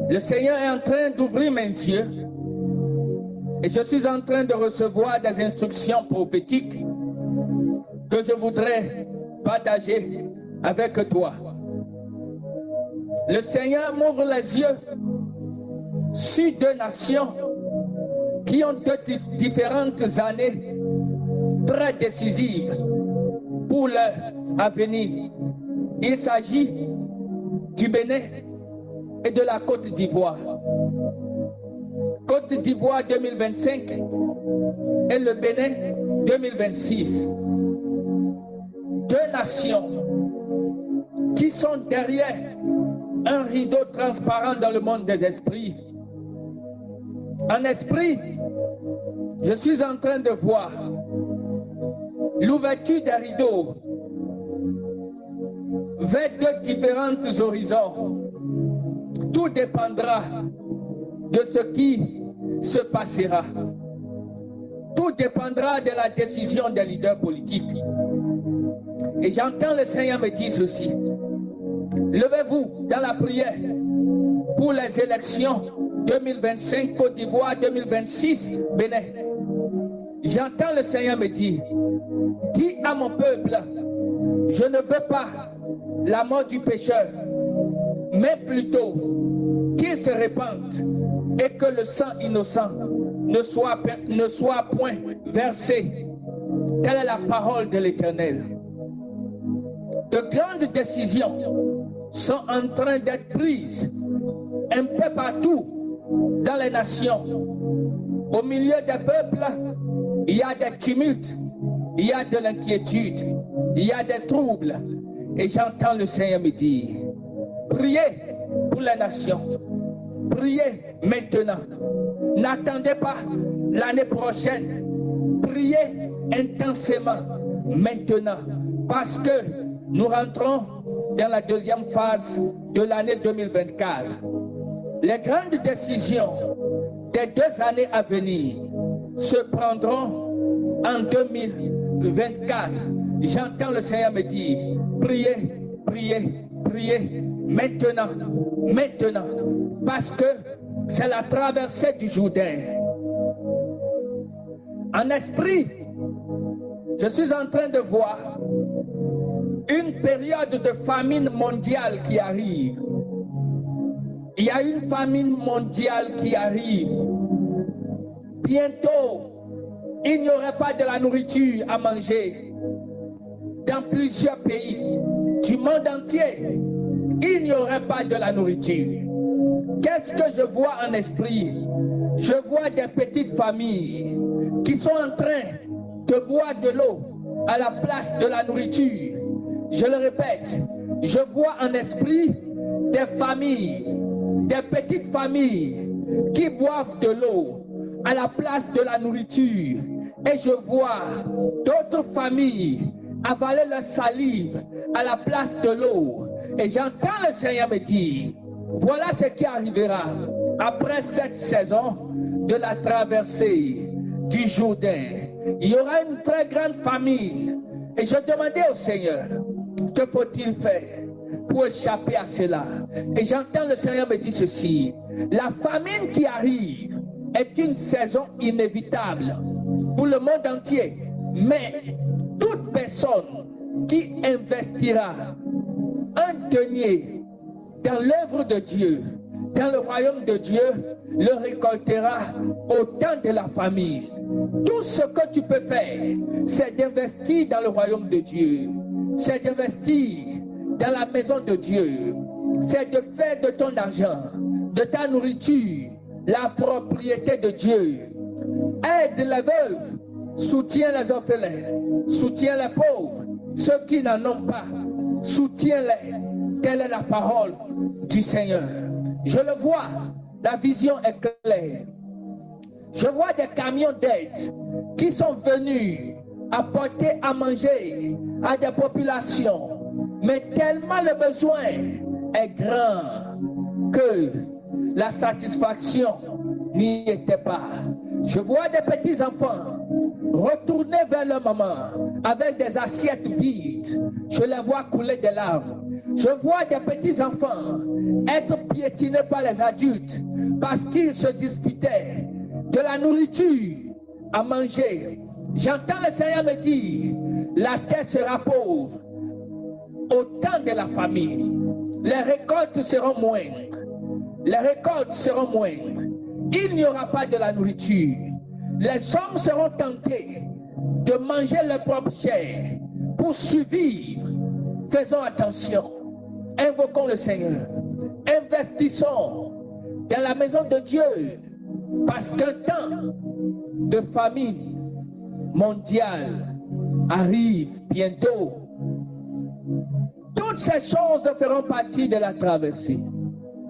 Le Seigneur est en train d'ouvrir mes yeux et je suis en train de recevoir des instructions prophétiques que je voudrais partager avec toi. Le Seigneur m'ouvre les yeux sur deux nations qui ont deux différentes années très décisives pour leur avenir. Il s'agit du Bénin et de la Côte d'Ivoire. Côte d'Ivoire 2025 et le Bénin 2026. Deux nations qui sont derrière un rideau transparent dans le monde des esprits. En esprit, je suis en train de voir l'ouverture des rideaux vers deux différents horizons. Tout dépendra de ce qui se passera. Tout dépendra de la décision des leaders politiques. Et j'entends le Seigneur me dire ceci. Levez-vous dans la prière pour les élections 2025 Côte d'Ivoire, 2026 Bénin. J'entends le Seigneur me dire, dis à mon peuple, je ne veux pas la mort du pécheur, mais plutôt qu'il se répande et que le sang innocent ne soit point versé. Telle est la parole de l'Éternel. De grandes décisions sont en train d'être prises un peu partout dans les nations. Au milieu des peuples, il y a des tumultes, il y a de l'inquiétude, il y a des troubles. Et j'entends le Seigneur me dire, priez pour les nations, priez maintenant. N'attendez pas l'année prochaine, priez intensément maintenant, parce que nous rentrons dans la deuxième phase de l'année 2024. Les grandes décisions des 2 années à venir se prendront en 2024. J'entends le Seigneur me dire, priez, priez, priez, maintenant, maintenant, parce que c'est la traversée du Jourdain. En esprit, je suis en train de voir une période de famine mondiale qui arrive. Il y a une famine mondiale qui arrive. Bientôt, il n'y aurait pas de la nourriture à manger. Dans plusieurs pays du monde entier, il n'y aurait pas de la nourriture. Qu'est-ce que je vois en esprit? Je vois des petites familles qui sont en train de boire de l'eau à la place de la nourriture. Je le répète, je vois en esprit des familles, des petites familles qui boivent de l'eau à la place de la nourriture. Et je vois d'autres familles avaler leur salive à la place de l'eau. Et j'entends le Seigneur me dire, voilà ce qui arrivera après cette saison de la traversée du Jourdain. Il y aura une très grande famine. Et je demandais au Seigneur, que faut-il faire pour échapper à cela? Et j'entends le Seigneur me dire ceci, la famine qui arrive est une saison inévitable pour le monde entier, mais toute personne qui investira un denier dans l'œuvre de Dieu, dans le royaume de Dieu, le récoltera au temps de la famine. Tout ce que tu peux faire, c'est d'investir dans le royaume de Dieu, c'est d'investir dans la maison de Dieu, c'est de faire de ton argent, de ta nourriture, la propriété de Dieu. Aide les veuves, soutiens les orphelins, soutiens les pauvres, ceux qui n'en ont pas, soutiens-les. Telle est la parole du Seigneur. Je le vois, la vision est claire. Je vois des camions d'aide qui sont venus apporter à manger à des populations. Mais tellement le besoin est grand que la satisfaction n'y était pas. Je vois des petits enfants retourner vers leur maman avec des assiettes vides. Je les vois couler des larmes. Je vois des petits-enfants être piétinés par les adultes parce qu'ils se disputaient de la nourriture à manger. J'entends le Seigneur me dire, la terre sera pauvre au temps de la famine. Les récoltes seront moindres. Les récoltes seront moindres. Il n'y aura pas de la nourriture. Les hommes seront tentés de manger leur propre chair pour survivre. Faisons attention. Invoquons le Seigneur. Investissons dans la maison de Dieu. Parce qu'un temps de famine mondiale arrive bientôt. Toutes ces choses feront partie de la traversée.